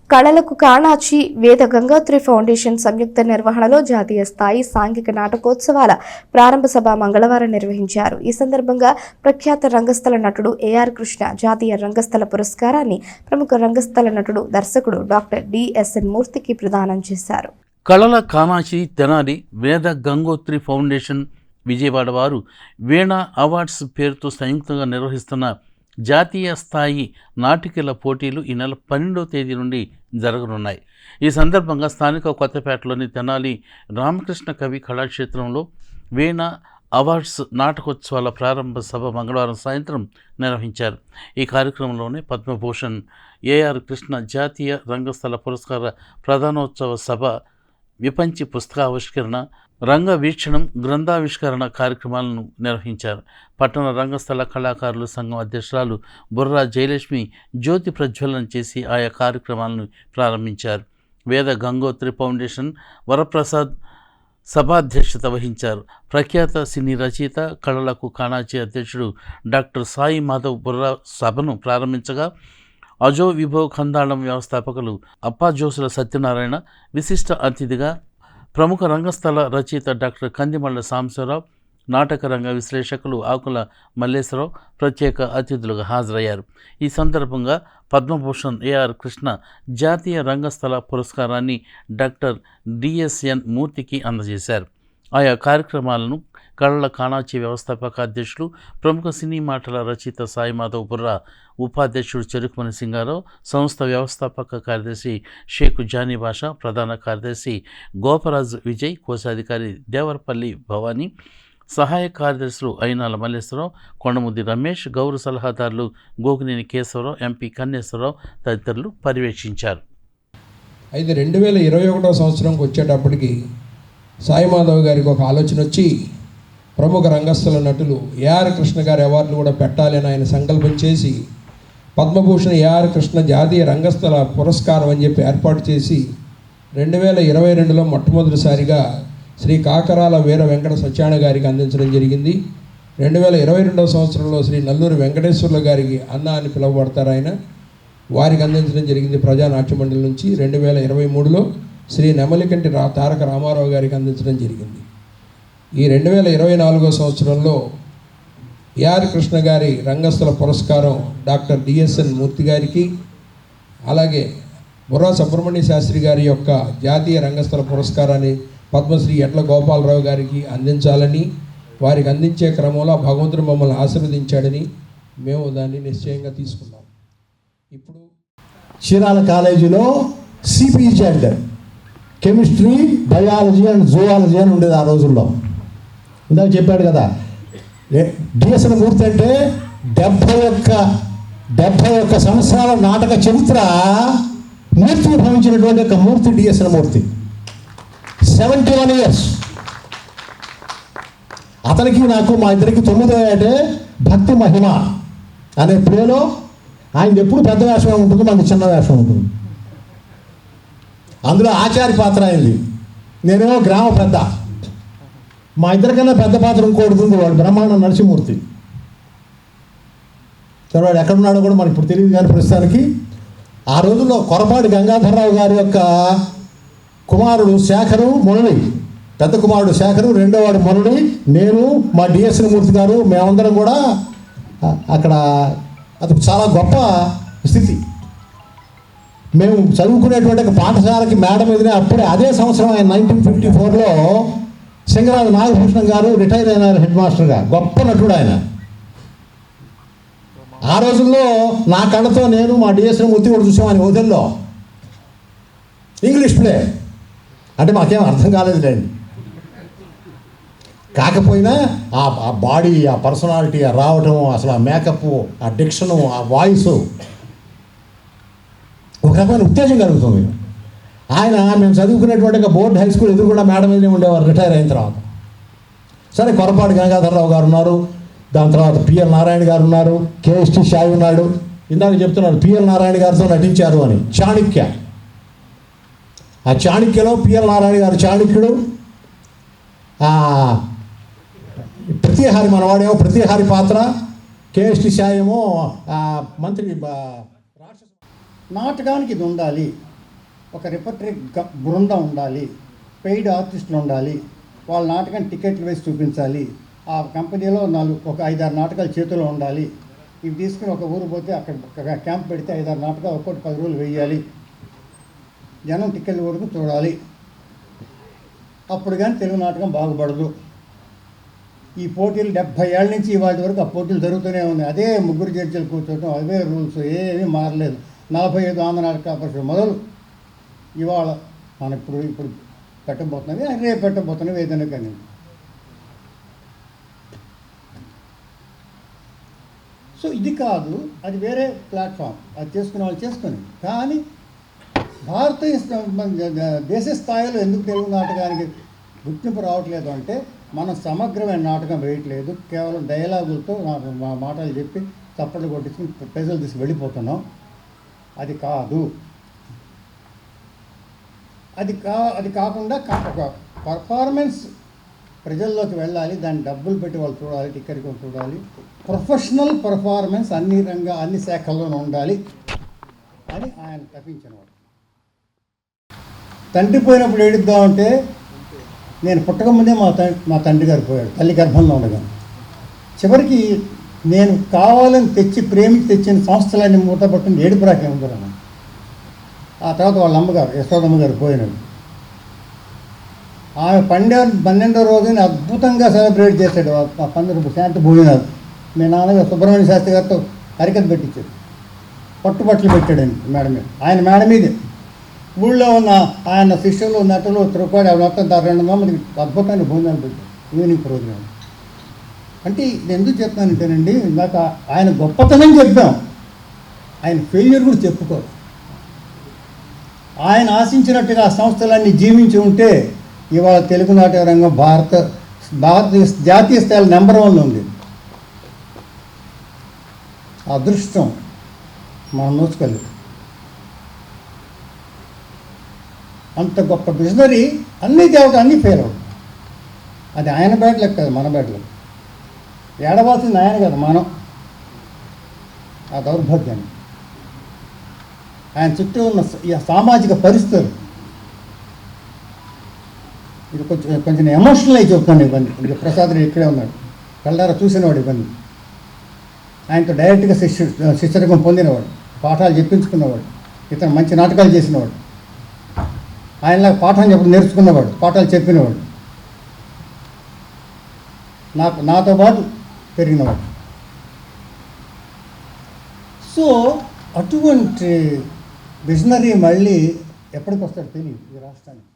కళలకు కాణాచి వేద గంగోత్రి ఫౌండేషన్ సంయుక్త నిర్వహణలో జాతీయ స్థాయి సాంఘిక నాటకోత్సవాల ప్రారంభ సభ మంగళవారం నిర్వహించారు. ఈ సందర్భంగా ప్రఖ్యాత రంగస్థల నటుడు ఏఆర్ కృష్ణ జాతీయ రంగస్థల పురస్కారాన్ని ప్రముఖ రంగస్థల నటుడు దర్శకుడు డాక్టర్ డిఎస్ఎన్ మూర్తికి ప్రదానం చేశారు. కళల కామాక్షి తెనాలి వేద గంగోత్రి ఫౌండేషన్ విజయవాడ వారు వీణ అవార్డ్స్ పేరుతో సంయుక్తంగా నిర్వహిస్తున్న జాతీయ స్థాయి నాటికల పోటీలు ఈ నెల 12వ తేదీ నుండి జరగనున్నాయి. ఈ సందర్భంగా స్థానిక కొత్తపేటలోని తెనాలి రామకృష్ణ కవి కళాక్షేత్రంలో వీణ అవార్డ్స్ నాటకోత్సవాల ప్రారంభ సభ మంగళవారం సాయంత్రం నిర్వహించారు. ఈ కార్యక్రమంలోనే పద్మభూషణ్ ఏఆర్ కృష్ణ జాతీయ రంగస్థల పురస్కార ప్రధానోత్సవ సభ, విపంచి పుస్తకావిష్కరణ, రంగ వీక్షణం, గ్రంథావిష్కరణ కార్యక్రమాలను నిర్వహించారు. పట్టణ రంగస్థల కళాకారుల సంఘం అధ్యక్షురాలు బుర్రా జయలక్ష్మి జ్యోతి ప్రజ్వలన చేసి ఆయా కార్యక్రమాలను ప్రారంభించారు. వేద గంగోత్రి ఫౌండేషన్ వరప్రసాద్ సభాధ్యక్షత వహించారు. ప్రఖ్యాత సినీ రచయిత, కళలకు కాణాచి అధ్యక్షుడు డాక్టర్ సాయి మాధవ్ బుర్రా సభను ప్రారంభించగా అజో విభవ్ ఖందాళం వ్యవస్థాపకులు అప్పాజోసుల సత్యనారాయణ, విశిష్ట అతిథిగా ప్రముఖ రంగస్థల రచయిత డాక్టర్ కందిమళ్ళ సాంబశివరావు, నాటక రంగ విశ్లేషకులు ఆకుల మల్లేశ్వరరావు ప్రత్యేక అతిథులుగా హాజరయ్యారు. ఈ సందర్భంగా పద్మభూషణ్ ఏఆర్ కృష్ణ జాతీయ రంగస్థల పురస్కారాన్ని డాక్టర్ డిఎస్ఎన్ మూర్తికి అందజేశారు. ఆయా కార్యక్రమాలను కళల కాణాచి వ్యవస్థాపక అధ్యక్షులు, ప్రముఖ సినీ మాటల రచయిత సాయి మాధవ్ బుర్రా, ఉపాధ్యక్షుడు చెరుకుమణి సింగారావు, సంస్థ వ్యవస్థాపక కార్యదర్శి షేక్ జానీ బాషా, ప్రధాన కార్యదర్శి గోపరాజు విజయ్, కోశాధికారి దేవరపల్లి భవానీ, సహాయ కార్యదర్శులు అయినాల మల్లేశ్వరరావు, కొండముద్ది రమేష్, గౌరవ సలహాదారులు గోగినేని కేశవరావు, ఎంపీ కన్నేశ్వరరావు తదితరులు పర్యవేక్షించారు. అయితే 2021 సంవత్సరంకి వచ్చేటప్పటికి సాయి మాధవ్ గారికి ఒక ఆలోచన వచ్చి ప్రముఖ రంగస్థల నటులు ఏఆర్ కృష్ణ గారి అవార్డులు కూడా పెట్టాలి అని ఆయన సంకల్పం చేసి పద్మభూషణ్ ఏఆర్ కృష్ణ జాతీయ రంగస్థల పురస్కారం అని చెప్పి ఏర్పాటు చేసి 2022లో మొట్టమొదటిసారిగా శ్రీ కాకరాల వీర వెంకట సత్యాన గారికి అందించడం జరిగింది. 2022 సంవత్సరంలో శ్రీ నల్లూరి వెంకటేశ్వర్ల గారికి అన్న అని పిలువబడతారు, ఆయన వారికి అందించడం జరిగింది ప్రజానాట్య మండలి నుంచి. 2023లో శ్రీ నెమలికంటి తారక రామారావు గారికి అందించడం జరిగింది. ఈ 2024 సంవత్సరంలో ఏఆర్ కృష్ణ గారి రంగస్థల పురస్కారం డాక్టర్ డిఎస్ఎన్ మూర్తి గారికి, అలాగే బుర్రా సుబ్రహ్మణ్య శాస్త్రి గారి యొక్క జాతీయ రంగస్థల పురస్కారాన్ని పద్మశ్రీ ఎట్ల గోపాలరావు గారికి అందించాలని, వారికి అందించే క్రమంలో భగవంతుడు మమ్మల్ని ఆశీర్వదించాడని మేము దాన్ని నిశ్చయంగా తీసుకున్నాం. ఇప్పుడు చీరాల కాలేజీలో CPZ chemistry, biology and zoology అని ఉండేది ఆ రోజుల్లో. ఇందాక చెప్పాడు కదా, డిఎస్ఎన్ మూర్తి అంటే 71 సంవత్సరాల నాటక చరిత్ర మూర్తిని భావించినటువంటి ఒక మూర్తి డిఎస్ఎన్ మూర్తి. 71 years. అతనికి నాకు మా ఇద్దరికి 9వ ఏటే భక్తి మహిమ అనే ప్లేలో ఆయన ఎప్పుడు పెద్ద వేషం ఉంటుంది, మనకి చిన్న వేషం ఉంటుంది. అందులో ఆచార్య పాత్ర అయింది, నేనేమో గ్రామ పెద్ద. మా ఇద్దరికన్నా పెద్ద పాత్ర ఇంకోడుతుంది, వాడు బ్రహ్మాండ నరసింహమూర్తి. సరే వాడు ఎక్కడున్నాడో కూడా మనకి ఇప్పుడు తెలియదు, కానీ ప్రస్తుతానికి ఆ రోజుల్లో కొరపాటి గంగాధరరావు గారి యొక్క కుమారుడు శేఖరు మురళి, పెద్ద కుమారుడు శేఖరు, రెండోవాడు మురళి, నేను, మా డిఎస్ఎన్ మూర్తి గారు, మేమందరం కూడా అక్కడ అది చాలా గొప్ప స్థితి. మేము చదువుకునేటువంటి ఒక పాఠశాలకి మేడ మీదనే అప్పుడే అదే సంవత్సరం ఆయన 1954లో సింగరాజు నాగభూషణం గారు రిటైర్ అయినారు హెడ్ మాస్టర్గా. గొప్ప నటుడు ఆయన. ఆ రోజుల్లో నా కళ్ళతో నేను మా డిఎస్ఎన్ మూర్తి కూడా చూసాం ఆయన వదిల్లో ఇంగ్లీష్ ప్లే. అంటే మాకేం అర్థం కాలేదులేండి, కాకపోయినా ఆ బాడీ, ఆ పర్సనాలిటీ, ఆ రావటం, అసలు ఆ మేకప్, ఆ డిక్షను, ఆ వాయిస్, ఒక రకమైన ఉత్తేజం కలుగుతుంది. ఆయన మేము చదువుకునేటువంటి ఒక బోర్డ్ హై స్కూల్ ఎదురు కూడా మేడం మీదనే ఉండేవారు రిటైర్ అయిన తర్వాత. సరే, కొరపాటి గంగాధరరావు గారు ఉన్నారు, దాని తర్వాత పిఎల్ నారాయణ గారు ఉన్నారు, కేఎస్టి షాయి ఉన్నాడు. ఇందాక చెప్తున్నారు పిఎల్ నారాయణ గారితో నటించారు అని. చాణక్య, ఆ చాణక్యలో పిఎల్ నారాయణ గారు చాణక్యుడు, ప్రతిహారి మనవాడేమో ప్రతిహారి పాత్ర, కేఎస్టి షాయి ఏమో మంత్రి. నాటకానికి ఇది ఉండాలి, ఒక రిపర్టరీ బృందం ఉండాలి, పెయిడ్ ఆర్టిస్టులు ఉండాలి, వాళ్ళ నాటకాన్ని టికెట్లు వేసి చూపించాలి, ఆ కంపెనీలో ఒక 5-6 నాటకాలు చేతిలో ఉండాలి, ఇవి తీసుకుని ఒక ఊరు పోతే అక్కడ క్యాంప్ పెడితే 5-6 నాటకాలు ఒక్కొక్కటి 10 రోజులు వేయాలి, జనం టికెట్ల వరకు చూడాలి, అప్పుడు కానీ తెలుగు నాటకం బాగుపడదు. ఈ పోటీలు 70 ఏళ్ళ నుంచి ఇవాళ వరకు ఆ పోటీలు జరుగుతూనే ఉన్నాయి. అదే ముగ్గురు జడ్జిలు కూర్చోవటం, అవే రూల్స్, ఏమీ మారలేదు. 45 ఆంధ్ర నాటక పరిషత్ మొదలు ఇవాళ మనం ఇప్పుడు పెట్టబోతున్నది, రేపు పెట్టబోతున్నవి ఏదైనా కానీ. సో ఇది కాదు, అది వేరే ప్లాట్ఫామ్, అది చేసుకునే వాళ్ళు చేసుకొని. కానీ భారతీయ దేశ స్థాయిలో ఎందుకు తెలుగు నాటకానికి గుర్తింపు రావట్లేదు అంటే మనం సమగ్రమైన నాటకం వేయట్లేదు, కేవలం డైలాగులతో మాటలు చెప్పి చప్పట్లు కొట్టించుకుని ప్రజలు తీసుకు వెళ్ళిపోతున్నాం. అది కాదు. అది కాకుండా ఒక పర్ఫార్మెన్స్ ప్రజల్లోకి వెళ్ళాలి, దాన్ని డబ్బులు పెట్టి వాళ్ళు చూడాలి, టికెట్ కొని చూడాలి, ప్రొఫెషనల్ పర్ఫార్మెన్స్ అన్ని శాఖల్లోనూ ఉండాలి అని ఆయన తప్పించినవాడు. తండ్రి పోయినప్పుడు ఏడుద్దామంటే నేను పుట్టకముందే మా తండ్రి గారు పోయాడు, తల్లి గర్భంలో ఉండగా. చివరికి నేను కావాలని ప్రేమించి తెచ్చిన సంస్థలన్నీ మూతపట్టుకుని ఏడుపు రాకే ఉందరన్న. ఆ తర్వాత వాళ్ళ అమ్మగారు యశోదమ్మ గారు పోయినాడు. ఆమె 12వ రోజుని అద్భుతంగా సెలబ్రేట్ చేశాడు. ఆ 12 శాంతి భోజనాలు మీ నాన్నగారు సుబ్రహ్మణ్య శాస్త్రి గారితో హరికథ పెట్టించాడు, పట్టుబట్టలు పెట్టాడండి మేడ మీద. ఆయన మేడ మీదే ఊళ్ళో ఉన్న ఆయన శిష్యులు, నటులు, త్రికోడి మొత్తం 200 మందికి అద్భుతమైన భోజనాలు పెట్టారు, ఈవినింగ్ ప్రోగ్రాం. అంటే ఇది ఎందుకు చెప్తానంటేనండి, ఇందాక ఆయన గొప్పతనం చెప్పాం, ఆయన ఫెయిల్యూర్ కూడా చెప్పుకోరు. ఆయన ఆశించినట్టుగా ఆ సంస్థలన్నీ జీవించి ఉంటే ఇవాళ తెలుగు నాటక రంగం భారతీయ జాతీయ స్థాయిలో నెంబర్ 1 ఉంది. అదృష్టం మనం నోచుకోలేదు. అంత గొప్ప విజనరీ అన్నీ తేవటం, అన్నీ ఫెయిల్ అవడం. అది ఆయన బయటలకు కాదు, మన బయటలకు. ఏడవలసింది ఆయన కదా, మనం. ఆ దౌర్భాగ్యాన్ని, ఆయన చుట్టూ ఉన్న ఈ సామాజిక పరిస్థితులు, ఇది కొంచెం ఎమోషనల్ అయి చెప్తాను ఇవన్నీ. ఇంకా ప్రసాద్ రెడ్డి ఇక్కడే ఉన్నాడు, కళ్ళారా చూసినవాడు ఇవన్నీ. ఆయనతో డైరెక్ట్గా శిష్యరకం పొందినవాడు, పాఠాలు చెప్పించుకున్నవాడు, ఇతను మంచి నాటకాలు చేసినవాడు, ఆయనలాగా పాఠం చెప్పడం నేర్చుకున్నవాడు, పాఠాలు చెప్పినవాడు, నాతో పాటు పెరిగినవాడు. సో అటువంటి విజనరీ మళ్ళీ ఎప్పటికి వస్తాడో తెలియదు ఈ రాష్ట్రానికి.